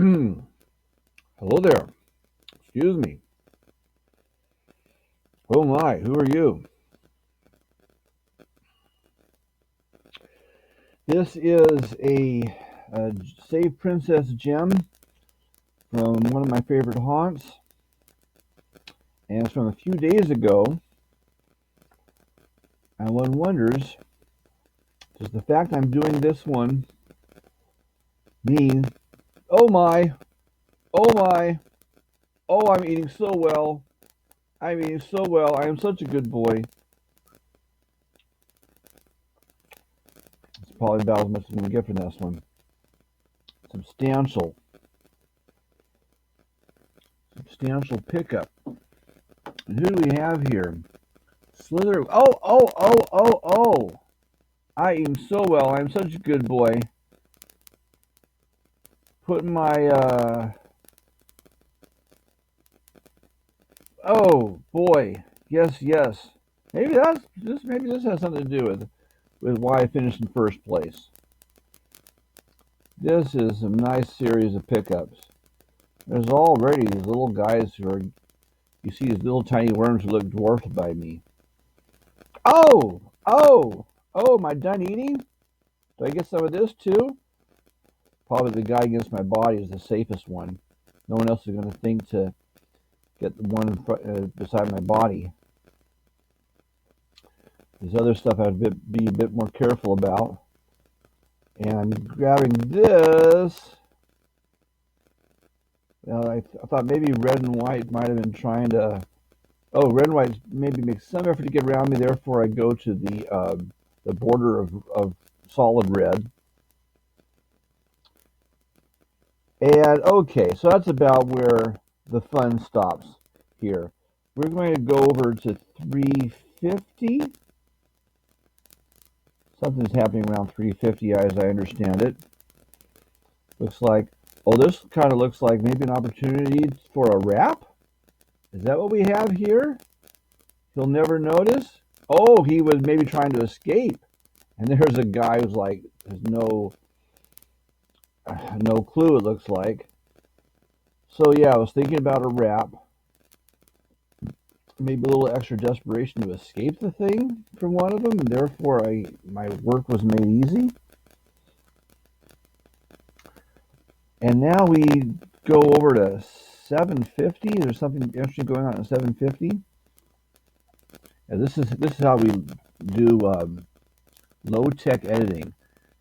Hello there. Excuse me. Oh my, who are you? This is a Save Princess gem from one of my favorite haunts, and it's from a few days ago. And one wonders, does the fact I'm doing this one mean, oh my, oh my, oh, I'm eating so well. I'm eating so well. I am such a good boy. It's probably about as much as I'm going to get from this one. Substantial. Substantial pickup. And who do we have here? Slither. Oh. I eat so well. I'm such a good boy. Putting my, oh, boy. Yes. Maybe this has something to do with why I finished in first place. This is a nice series of pickups. There's already these little guys you see these little tiny worms who look dwarfed by me. Oh, oh, am I done eating? Do I get some of this too? Probably the guy against my body is the safest one. No one else is going to think to get the one beside my body. This other stuff I have to be a bit more careful about. And I'm grabbing this. I thought maybe red and white might have been trying to. Oh, red and white maybe makes some effort to get around me. Therefore, I go to the border of solid red. And okay, so that's about where the fun stops here. We're going to go over to 350. Something's happening around 350 as I understand it. Looks like, oh, this kind of looks like maybe an opportunity for a wrap. Is that what we have here? He'll never notice. Oh, he was maybe trying to escape. And there's a guy who's like, there's no clue, it looks like. So yeah, I was thinking about a wrap. Maybe a little extra desperation to escape the thing from one of them, and therefore my work was made easy. And now we go over to 750. There's something interesting going on at 750. And this is how we do low tech editing.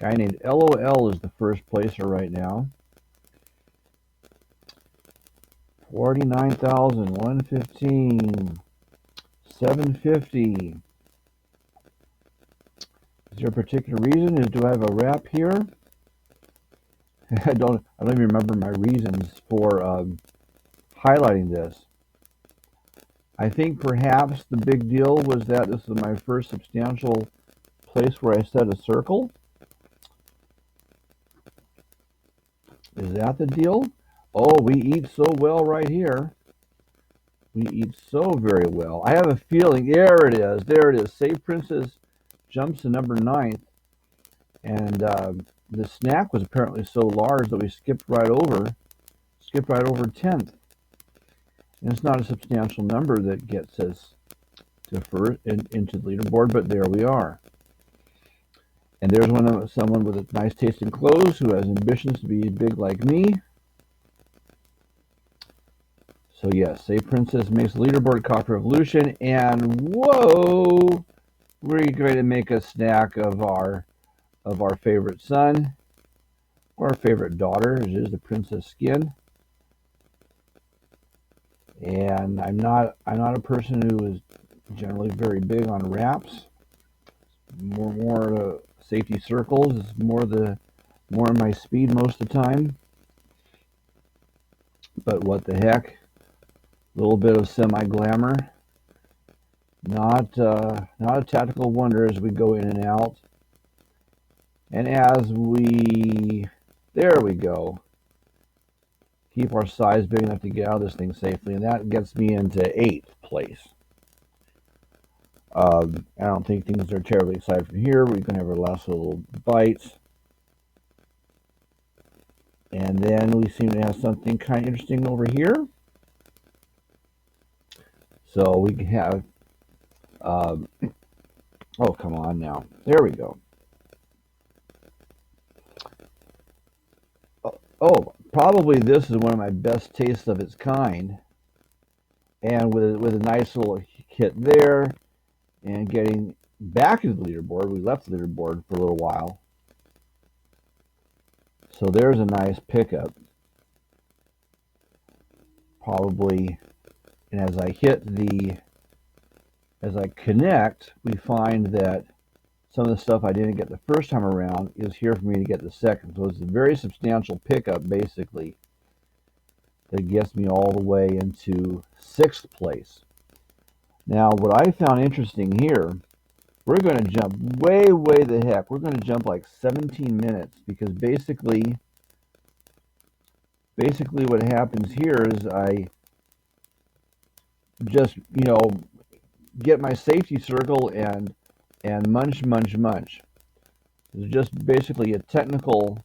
A guy named LOL is the first placer right now. 49,115. 750. Is there a particular reason? Do I have a wrap here? I don't even remember my reasons for highlighting this. I think perhaps the big deal was that this is my first substantial place where I set a circle. Is that the deal? Oh, we eat so well right here. We eat so very well. I have a feeling, there it is. Save Princess jumps to number 9th. And the snack was apparently so large that we skipped right over 10th. And it's not a substantial number that gets us to into the leaderboard, but there we are. And there's someone with nice tasting clothes who has ambitions to be big like me. So yes, Save Princess makes leaderboard coffee revolution, and whoa, we're going to make a snack of our favorite son or our favorite daughter. It is the princess skin. And I'm not a person who is generally very big on wraps. More safety circles is more my speed most of the time. But what the heck? A little bit of semi-glamour. Not a tactical wonder as we go in and out. And there we go. Keep our size big enough to get out of this thing safely, and that gets me into 8th place. I don't think things are terribly exciting from here. We're going to have our last little bites. And then we seem to have something kind of interesting over here. So we have, oh, come on now. There we go. Oh, probably this is one of my best tastes of its kind. And with a nice little hit there, and getting back into the leaderboard. We left the leaderboard for a little while. So there's a nice pickup. Probably, and as I connect, we find that some of the stuff I didn't get the first time around is here for me to get the second. So it's a very substantial pickup, basically, that gets me all the way into 6th place. Now, what I found interesting here, we're going to jump way the heck. We're going to jump like 17 minutes because basically what happens here is I just, get my safety circle and munch. It's just basically a technical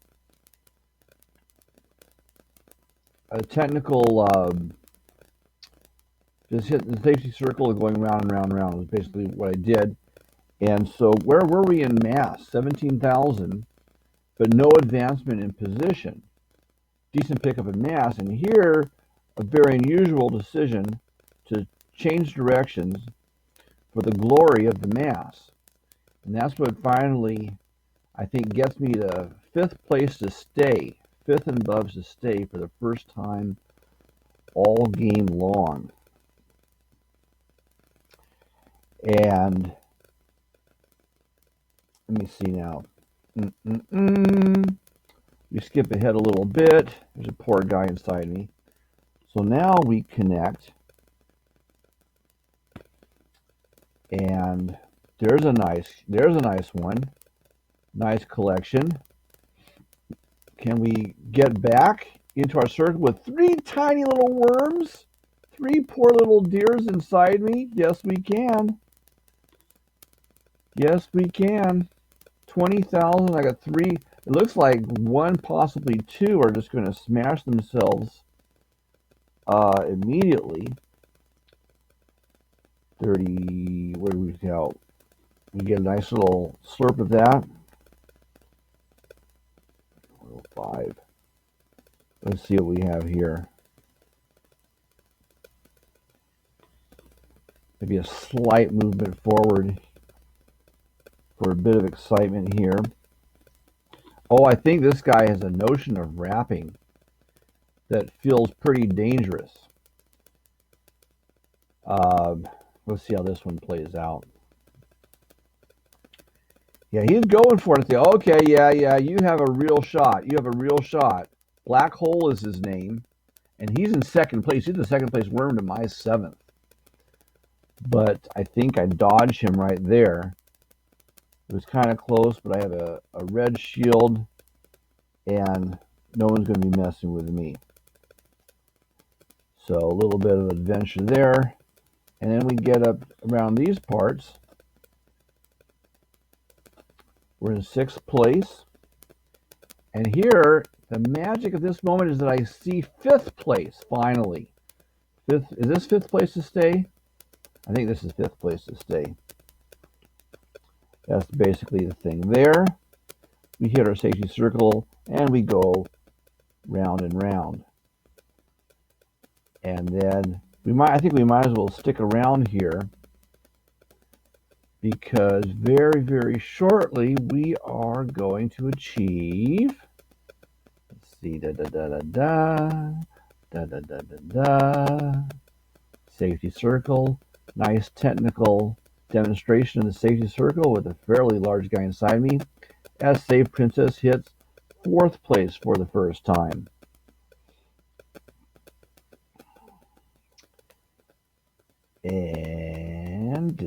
just hitting the safety circle and going round and round and round was basically what I did. And so where were we in mass? 17,000, but no advancement in position. Decent pickup in mass, and here a very unusual decision to change directions for the glory of the mass. And that's what finally, I think, gets me to 5th place to stay, 5th and above to stay for the first time all game long. And let me see now. We skip ahead a little bit. There's a poor guy inside me. So now we connect. And there's a nice one. Nice collection. Can we get back into our circle with 3 tiny little worms? 3 poor little deers inside me? Yes, we can. Yes, we can. 20,000. I got 3. It looks like 1, possibly 2, are just going to smash themselves immediately. 30. Where do we go? We get a nice little slurp of that. 5. Let's see what we have here. Maybe a slight movement forward for a bit of excitement here. Oh, I think this guy has a notion of wrapping that feels pretty dangerous. Let's see how this one plays out. Yeah, he's going for it. Okay, yeah, you have a real shot. You have a real shot. Black Hole is his name, and he's in 2nd place. He's the 2nd place worm to my 7th. But I think I dodged him right there. It was kind of close, but I have a red shield, and no one's going to be messing with me. So a little bit of adventure there. And then we get up around these parts. We're in 6th place. And here, the magic of this moment is that I see 5th place, finally. Is this 5th place to stay? I think this is 5th place to stay. That's basically the thing there. We hit our safety circle, and we go round and round. And then I think we might as well stick around here because very shortly we are going to achieve. Let's see, safety circle. Nice technical demonstration of the safety circle with a fairly large guy inside me. As Save Princess hits 4th place for the first time. And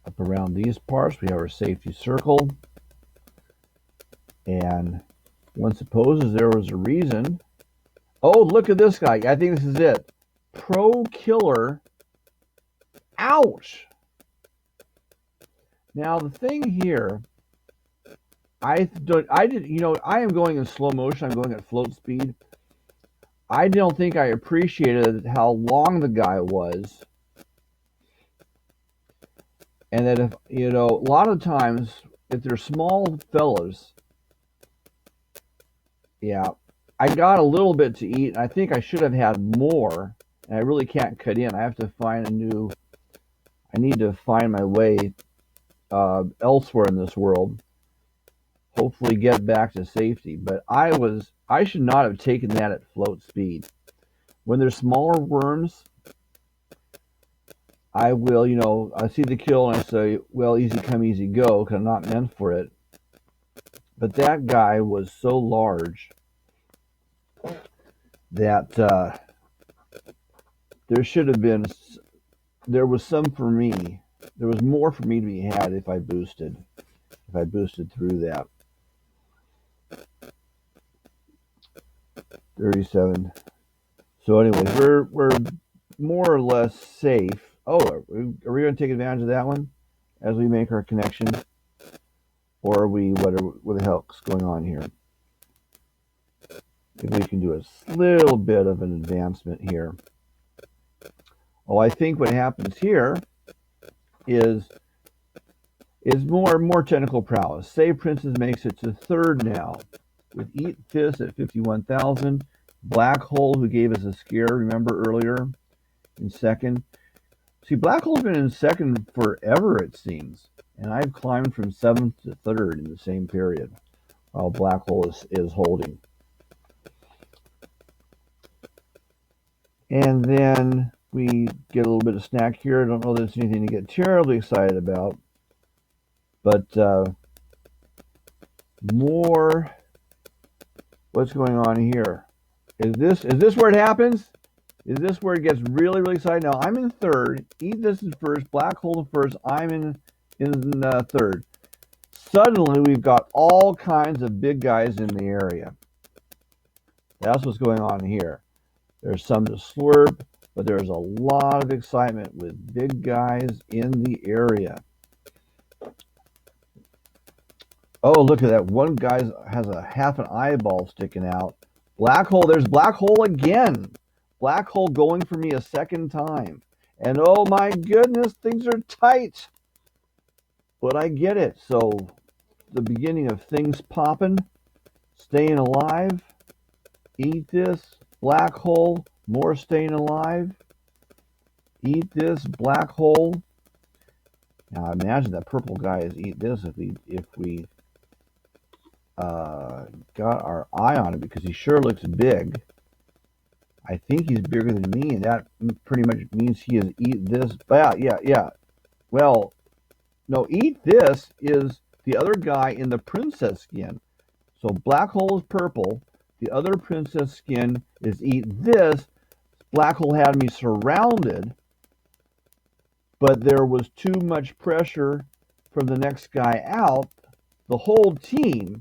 up around these parts, we have our safety circle. And one supposes there was a reason. Oh, look at this guy. I think this is it. Pro Killer. Ouch! Now, the thing here I did, I am going in slow motion. I'm going at float speed. I don't think I appreciated how long the guy was, and that if a lot of times if they're small fellows, yeah, I got a little bit to eat, and I think I should have had more, and I really can't cut in. I have to find a new. I need to find my way elsewhere in this world. Hopefully, get back to safety. But I should not have taken that at float speed. When there's smaller worms, I will, I see the kill and I say, well, easy come, easy go, because I'm not meant for it. But that guy was so large that there should have been, there was some for me. There was more for me to be had if I boosted through that. 37. So, anyways, we're more or less safe. Oh, are we going to take advantage of that one as we make our connection? Or are we, what the hell's going on here? If we can do a little bit of an advancement here. Oh, I think what happens here is more technical prowess. Save Princess makes it to third now with Eat This at 51,000. Black Hole, who gave us a scare, remember earlier, in second. See, Black Hole's been in second forever, it seems, and I've climbed from seventh to third in the same period, while Black Hole is holding. And then we get a little bit of snack here. I don't know that there's anything to get terribly excited about, but more. What's going on here? Is this where it happens? Is this where it gets really, really exciting? Now I'm in third. Eat This is first. Black Hole is first. I'm in third. Suddenly we've got all kinds of big guys in the area. That's what's going on here. There's some to slurp, but there's a lot of excitement with big guys in the area. Oh, look at that. One guy has a half an eyeball sticking out. Black Hole. There's Black Hole again. Black Hole going for me a second time. And oh my goodness, things are tight. But I get it. So the beginning of things popping, staying alive, Eat This, Black Hole, more staying alive, Eat This, Black Hole. Now I imagine that purple guy is Eat This if we got our eye on it, because he sure looks big. I think he's bigger than me, and that pretty much means he is Eat This. But yeah. Well, no, Eat This is the other guy in the princess skin. So Black Hole is purple. The other princess skin is Eat This. Black Hole had me surrounded, but there was too much pressure from the next guy out. The whole team,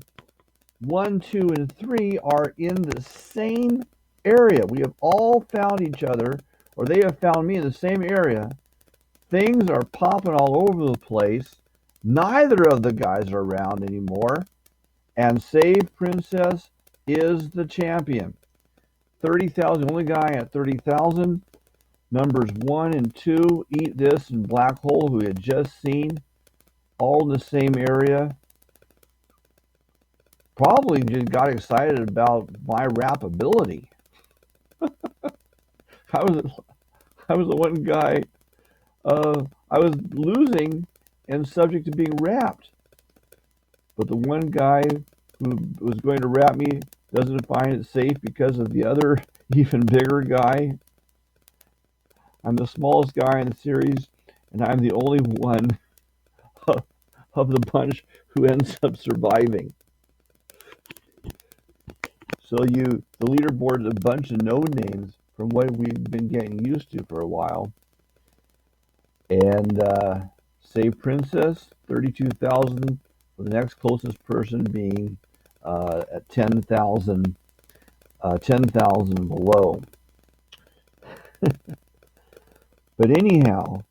1, 2, and 3, are in the same area. We have all found each other, or they have found me in the same area. Things are popping all over the place. Neither of the guys are around anymore. And Save Princess is the champion. 30,000, only guy at 30,000. Numbers 1 and 2, Eat This and Black Hole, who we had just seen, all in the same area. Probably just got excited about my rap ability. I was the one guy. I was losing and subject to being rapped. But the one guy who was going to rap me doesn't find it safe because of the other even bigger guy. I'm the smallest guy in the series, and I'm the only one of the bunch who ends up surviving. So the leaderboard is a bunch of no names from what we've been getting used to for a while. And Save Princess, 32,000, with the next closest person being at 10,000 below. But anyhow,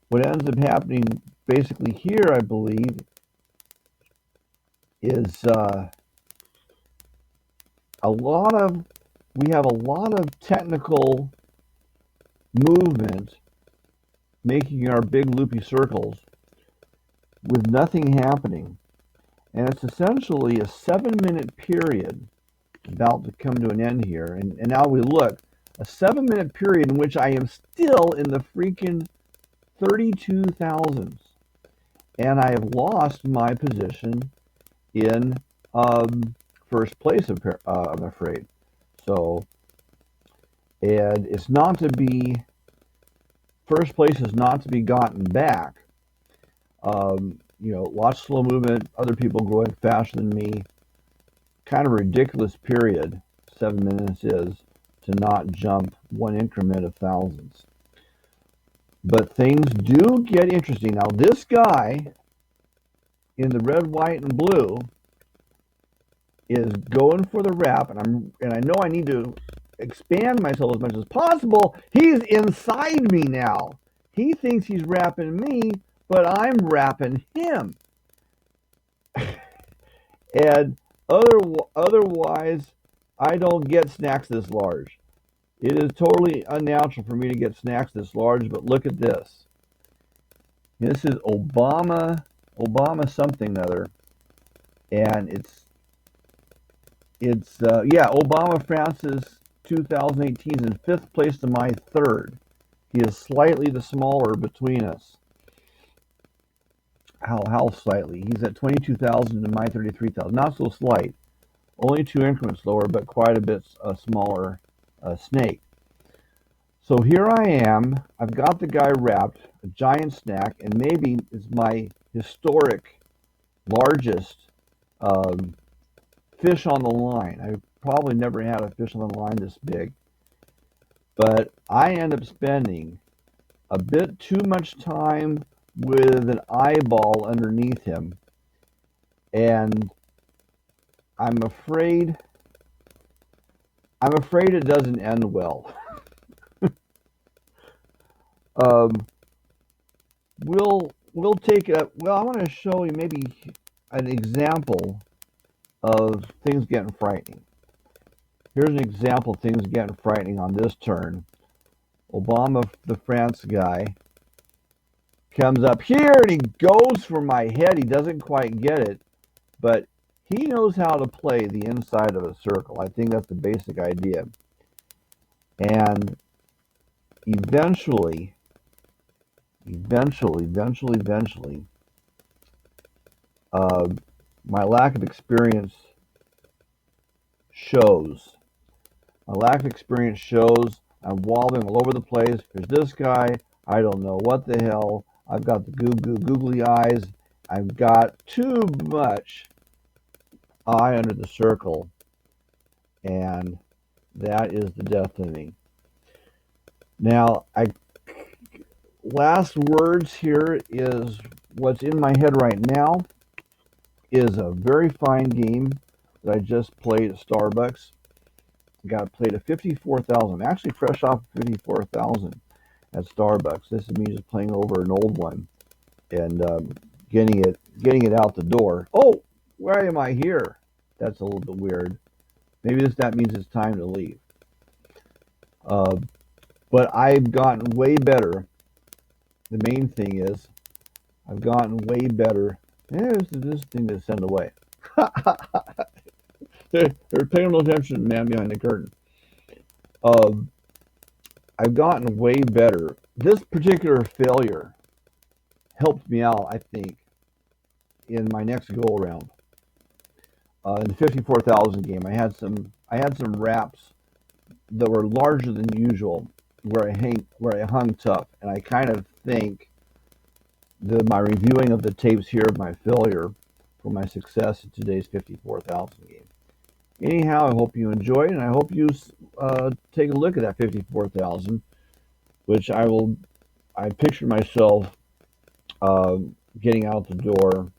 what ends up happening basically here, I believe, is a lot of we have a lot of technical movement making our big loopy circles with nothing happening. And it's essentially a 7-minute period about to come to an end here. And now we look, a 7-minute period in which I am still in the freaking 32,000s. And I have lost my position in first place, I'm afraid. So, and it's not to be, first place is not to be gotten back. Lots of slow movement, other people going faster than me. Kind of ridiculous period, 7 minutes is, to not jump one increment of thousands. But things do get interesting. Now, this guy in the red, white, and blue is going for the wrap, and I know I need to expand myself as much as possible. He's inside me now. He thinks he's wrapping me, but I'm wrapping him. And otherwise, I don't get snacks this large. It is totally unnatural for me to get snacks this large, but look at this. This is Obama something or other, and Obama Francis 2018 is in 5th place to my 3rd. He is slightly the smaller between us. How slightly? He's at 22,000 to my 33,000. Not so slight. Only 2 increments lower, but quite a bit smaller snake. So here I am. I've got the guy wrapped, a giant snack, and maybe is my historic largest fish on the line. I've probably never had a fish on the line this big. But I end up spending a bit too much time with an eyeball underneath him. And I'm afraid it doesn't end well. We'll take it. Well, I want to show you maybe an example of things getting frightening. Here's an example of things getting frightening on this turn. Obama, the France guy, comes up here and he goes for my head. He doesn't quite get it, but he knows how to play the inside of a circle. I think that's the basic idea. And eventually, my lack of experience shows. I'm wobbling all over the place. There's this guy. I don't know what the hell. I've got the googly eyes. I've got too much eye under the circle. And that is the death of me. Now, last words here is what's in my head right now is a very fine game that I just played at Starbucks. Played at 54,000. I'm actually fresh off 54,000 at Starbucks. This is me just playing over an old one and getting it out the door. Oh, why am I here? That's a little bit weird. Maybe that means it's time to leave. But I've gotten way better. The main thing is I've gotten way better. This thing to send away. They're paying no attention to the man behind the curtain. I've gotten way better. This particular failure helped me out, I think, in my next go around. In the 54,000 game, I had some wraps that were larger than usual, where I hung tough, and I kind of think my reviewing of the tapes here of my failure for my success in today's 54,000 game. Anyhow, I hope you enjoyed, and I hope you take a look at that 54,000, which I picture myself getting out the door